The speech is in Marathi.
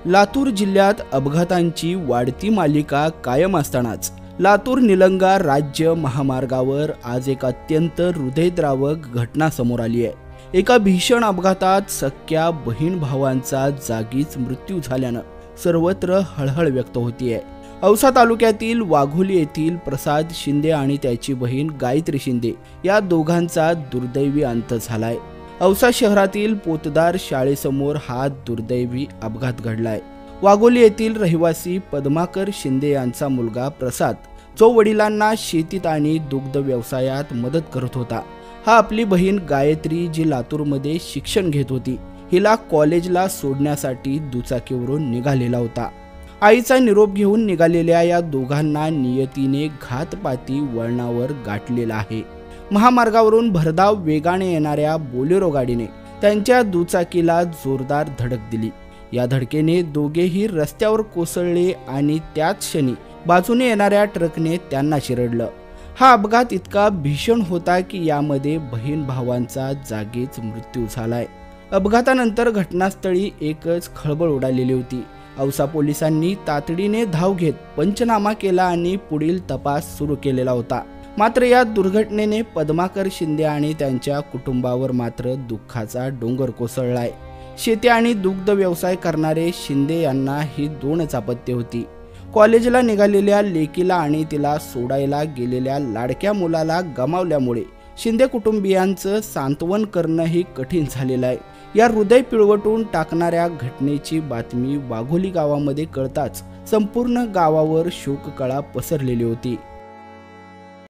लातूर जिल्ह्यात अपघातांची वाढती मालिका कायम असतानाच लातूर निलंगा राज्य महामार्गावर आज एक अत्यंत हृदयद्रावक घटना समोर आली आहे। एका भीषण अपघातात सख्या बहीण भावांचा जागीच मृत्यू झाल्यानं सर्वत्र हळहळ व्यक्त होतीये। औसा तालुक्यातील वाघोली येथील प्रसाद शिंदे आणि त्याची बहीण गायत्री शिंदे या दोघांचा दुर्दैवी अंत झालाय। औसा शहरातील पोतदार शाळेसमोर हा दुर्दैवी अपघात घडलाय। वाघोली येथील रहिवासी पद्माकर शिंदे यांचा मुलगा प्रसाद जो वडिलांना शेतीत आणि दुग्ध व्यवसायात मदत करत होता, हा आपली बहीण गायत्री जी लातूरमध्ये शिक्षण घेत होती, हिला कॉलेजला सोडण्यासाठी दुचाकीवरून निघालेला होता। आईचा निरोप घेऊन निघालेल्या या दोघांना नियतीने घातपाती वळणावर गाठलेला आहे। महामार्गावरून भरधाव वेगाने येणाऱ्या बोलेरो गाडीने त्यांच्या दुचाकीला जोरदार धडक दिली। या धडकेने दोघेही रस्त्यावर कोसळले आणि त्याच क्षणी बाजूने येणाऱ्या ट्रकने त्यांना चिरडलं। हा अपघात इतका भीषण होता की यामध्ये बहीण भावांचा जागीच मृत्यू झालाय। अपघातानंतर घटनास्थळी एकच खळबळ उडालेली होती। औसा पोलिसांनी तातडीने धाव घेत पंचनामा केला आणि पुढील तपास सुरू केलेला होता। मात्र या दुर्घटनेने पद्माकर शिंदे आणि त्यांच्या कुटुंबावर मात्र दुःखाचा डोंगर कोसळलाय। शेती आणि दुग्ध व्यवसाय करणारे शिंदे यांना ही दोनच अपत्ये होती। कॉलेजला निघालेल्या लेकीला आणि तिला सोडायला गेलेल्या लाडक्या मुलाला गमावल्यामुळे शिंदे कुटुंबियांचं सांत्वन करणंही कठीण झालेलं आहे। या हृदय पिळवटून टाकणाऱ्या घटनेची बातमी वाघोली गावामध्ये कळताच संपूर्ण गावावर शोककळा पसरलेली होती।